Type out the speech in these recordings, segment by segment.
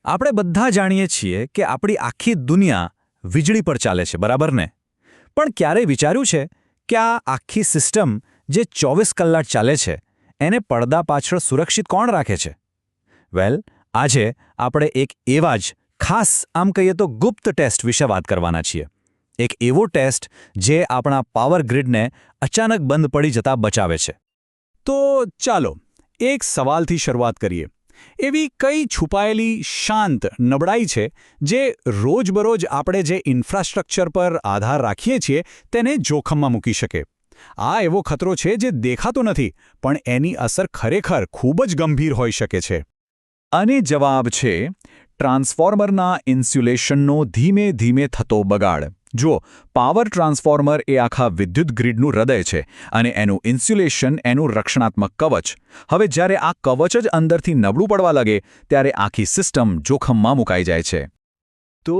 આપણે બધા જાણીએ છીએ કે આપણી આખી દુનિયા વીજળી પર ચાલે છે, બરાબર ને? પણ ક્યારેય વિચાર્યું છે કે આ આખી સિસ્ટમ જે 24 કલાક ચાલે છે એને પડદા પાછળ સુરક્ષિત કોણ રાખે છે? વેલ, આજે આપણે એક એવા જ ખાસ, આમ કહીએ તો ગુપ્ત ટેસ્ટ વિશે વાત કરવાના છીએ. એક એવો ટેસ્ટ જે આપણા પાવર ગ્રીડને અચાનક બંધ પડી જતા બચાવે છે. તો ચાલો એક સવાલથી શરૂઆત કરીએ. એવી કઈ છુપાયેલી શાંત નબળાઈ છે જે રોજબરોજ આપણે જે ઇન્ફ્રાસ્ટ્રક્ચર પર આધાર રાખીએ છીએ તેને જોખમમાં મૂકી શકે? આ એવો ખતરો છે જે દેખાતો નથી, પણ એની અસર ખરેખર ખૂબ જ ગંભીર હોઈ શકે છે. અને જવાબ છે ટ્રાન્સફોર્મરના ઇન્સ્યુલેશનનો ધીમે ધીમે થતો બગાડ. જુઓ, પાવર ટ્રાન્સફોર્મર એ આખા વિદ્યુત ગ્રીડનું હૃદય છે અને એનું ઇન્સ્યુલેશન એનું રક્ષણાત્મક કવચ. હવે જ્યારે આ કવચ જ અંદરથી નબળું પડવા લાગે ત્યારે આખી સિસ્ટમ જોખમમાં મુકાઈ જાય છે. તો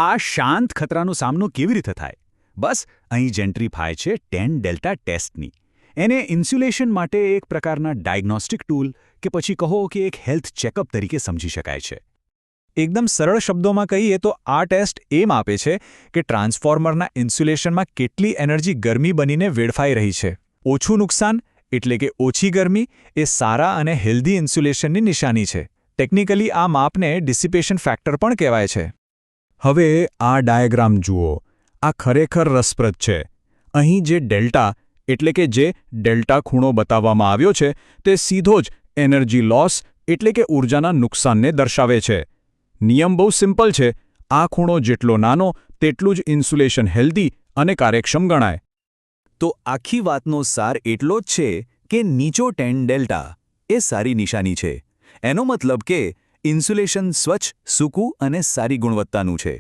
આ શાંત ખતરાનો સામનો કેવી રીતે થાય? બસ અહીં જ એન્ટ્રી થાય છે 10 ડેલ્ટા ટેસ્ટની. એને ઇન્સ્યુલેશન માટે એક પ્રકારના ડાયગ્નોસ્ટિક ટૂલ કે પછી કહો કે એક હેલ્થ ચેકઅપ તરીકે સમજી શકાય છે. એકદમ સરળ શબ્દોમાં કહીએ તો આ ટેસ્ટ એ માપે છે કે ટ્રાન્સફોર્મરના ઇન્સ્યુલેશનમાં કેટલી એનર્જી ગરમી બનીને વેડફાઈ રહી છે. ઓછું નુકસાન એટલે કે ઓછી ગરમી એ સારા અને હેલ્ધી ઇન્સ્યુલેશનની નિશાની છે. ટેકનિકલી આ માપને ડિસિપેશન ફેક્ટર પણ કહેવાય છે. હવે આ ડાયાગ્રામ જુઓ. આ ખરેખર રસપ્રદ છે. અહીં જે ડેલ્ટા એટલે કે જે ડેલ્ટા ખૂણો બતાવવામાં આવ્યો છે તે સીધો જ એનર્જી લોસ એટલે કે ઊર્જાના નુકસાનને દર્શાવે છે. નિયમ બહુ સિમ્પલ છે. આ ખૂણો જેટલો નાનો તેટલું જ ઇન્સ્યુલેશન હેલ્ધી અને કાર્યક્ષમ ગણાય. તો આખી વાતનો સાર એટલો જ છે કે નીચો 10 ડેલ્ટા એ સારી નિશાની છે. એનો મતલબ કે ઇન્સ્યુલેશન સ્વચ્છ, સૂકું અને સારી ગુણવત્તાનું છે.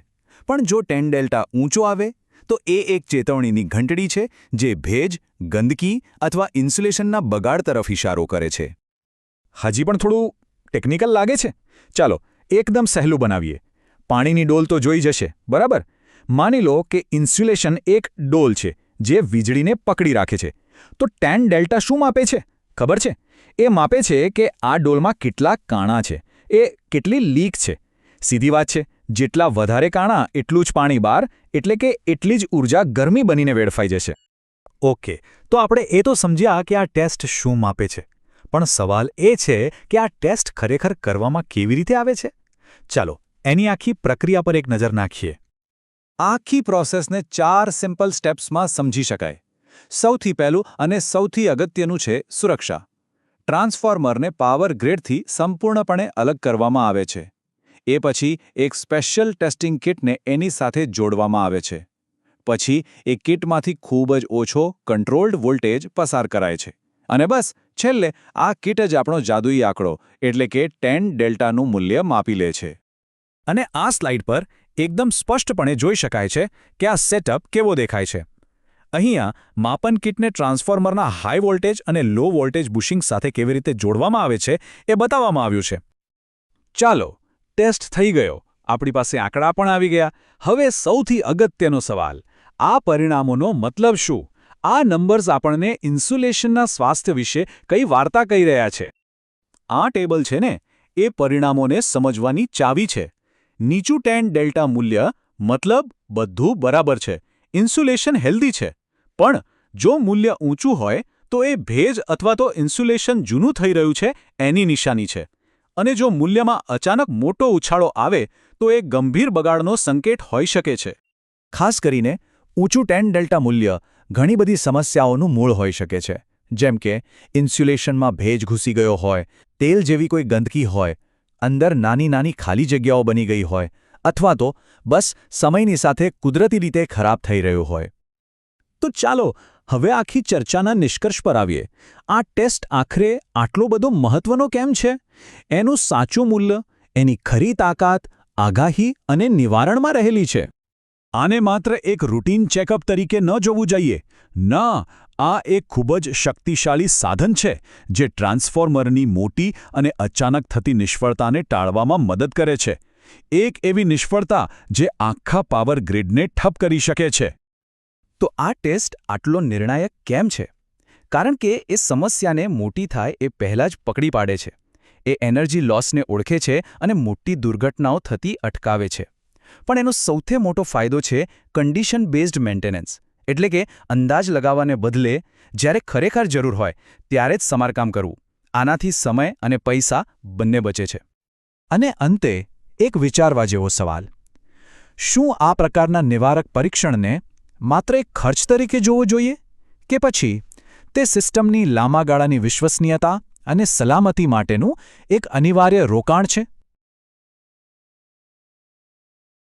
પણ જો 10 ડેલ્ટા ઊંચો આવે તો એ એક ચેતવણીની ઘંટડી છે જે ભેજ, ગંદકી અથવા ઇન્સ્યુલેશનના બગાડ તરફ ઇશારો કરે છે. હજી પણ થોડું ટેકનિકલ લાગે છે. ચાલો એકદમ સહેલું બનાવીએ. પાણીની ડોલ તો જોઈ જશે, બરાબર? માની લો કે ઇન્સ્યુલેશન એક ડોલ છે જે વીજળીને પકડી રાખે છે. તો 10 ડેલ્ટા શું માપે છે ખબર છે? એ માપે છે કે આ ડોલમાં કેટલા કાણા છે, એ કેટલી લીક છે. સીધી વાત છે, જેટલા વધારે કાણા એટલું જ પાણી બહાર, એટલે કે એટલી જ ઊર્જા ગરમી બનીને વેડફાઈ જશે. ઓકે, તો આપણે એ તો સમજ્યા કે આ ટેસ્ટ શું માપે છે. પણ સવાલ એ છે કે આ ટેસ્ટ ખરેખર કરવામાં કેવી રીતે આવે છે? ચાલો એની આખી પ્રક્રિયા પર એક નજર નાખીએ. આખી પ્રોસેસને 4 સિમ્પલ સ્ટેપ્સમાં સમજી શકાય. સૌથી પહેલું અને સૌથી અગત્યનું છે સુરક્ષા. ટ્રાન્સફોર્મરને પાવર ગ્રીડથી સંપૂર્ણપણે અલગ કરવામાં આવે છે. એ પછી એક સ્પેશિયલ ટેસ્ટિંગ કિટને એની સાથે જોડવામાં આવે છે. પછી એ કિટમાંથી ખૂબ જ ઓછો કંટ્રોલ્ડ વોલ્ટેજ પસાર કરાય છે. અને બસ છેલ્લે આ કિટ જ આપણો જાદુઈ આંકડો એટલે કે 10 ડેલ્ટાનું મૂલ્ય માપી લે છે. અને આ સ્લાઇડ પર એકદમ સ્પષ્ટપણે જોઈ શકાય છે કે આ સેટઅપ કેવો દેખાય છે. અહીંયા માપન કિટને ટ્રાન્સફોર્મરના હાઈ વોલ્ટેજ અને લો વોલ્ટેજ બુશિંગ સાથે કેવી રીતે જોડવામાં આવે છે એ બતાવવામાં આવ્યું છે. ચાલો, ટેસ્ટ થઈ ગયો. આપણી પાસે આંકડા પણ આવી ગયા. હવે સૌથી અગત્યનો સવાલ, આ પરિણામોનો મતલબ શું? આ નંબર્સ આપણને ઇન્સ્યુલેશનના સ્વાસ્થ્ય વિશે કઈ વાર્તા કહી રહ્યા છે? આ ટેબલ છે ને, એ પરિણામોને સમજવાની ચાવી છે. નીચું 10 ડેલ્ટા મૂલ્ય મતલબ બધું બરાબર છે, ઇન્સ્યુલેશન હેલ્ધી છે. પણ જો મૂલ્ય ઊંચું હોય તો એ ભેજ અથવા તો ઇન્સ્યુલેશન જૂનું થઈ રહ્યું છે એની નિશાની છે. અને જો મૂલ્યમાં અચાનક મોટો ઉછાળો આવે તો એ ગંભીર બગાડનો સંકેત હોઈ શકે છે. ખાસ કરીને ઊંચું 10 ડેલ્ટા મૂલ્ય ઘણી બધી સમસ્યાઓનું મૂળ હોઈ શકે છે. જેમ કે ઇન્સ્યુલેશનમાં ભેજ ઘૂસી ગયો હોય, તેલ જેવી કોઈ ગંદકી હોય, અંદર નાની નાની ખાલી જગ્યાઓ બની ગઈ હોય, અથવા તો બસ સમયની સાથે કુદરતી રીતે ખરાબ થઈ રહ્યું હોય. તો ચાલો હવે આખી ચર્ચાના નિષ્કર્ષ પર આવીએ. આ ટેસ્ટ આખરે આટલો બધો મહત્વનો કેમ છે? એનું સાચું મૂલ્ય, એની ખરી તાકાત, આગાહી અને નિવારણમાં રહેલી છે. આને માત્ર એક રૂટીન ચેકઅપ તરીકે ન જોવું જોઈએ. ના, આ એક ખૂબ જ શક્તિશાળી સાધન છે જે ટ્રાન્સફોર્મરની મોટી અને અચાનક થતી નિષ્ફળતાને ટાળવામાં મદદ કરે છે. એક એવી નિષ્ફળતા જે આખા પાવર ગ્રીડને ઠપ કરી શકે છે. તો આ ટેસ્ટ આટલો નિર્ણાયક કેમ છે? કારણ કે એ સમસ્યાને મોટી થાય એ પહેલાં જ પકડી પાડે છે. એ એનર્જી લોસને ઓળખે છે અને મોટી દુર્ઘટનાઓ થતી અટકાવે છે. પણ એનો સૌથી મોટો ફાયદો છે કન્ડિશન બેઝડ મેન્ટેનન્સ, એટલે કે અંદાજ લગાવવાને બદલે જ્યારે ખરેખર જરૂર હોય ત્યારે જ સમારકામ કરવું. આનાથી સમય અને પૈસા બંને બચે છે. અને અંતે એક વિચારવા જેવો સવાલ: શું આ પ્રકારના નિવારક પરીક્ષણને માત્ર એક ખર્ચ તરીકે જોવો જોઈએ, કે પછી તે સિસ્ટમની લાંબા ગાળાની વિશ્વસનીયતા અને સલામતી માટેનું એક અનિવાર્ય રોકાણ છે?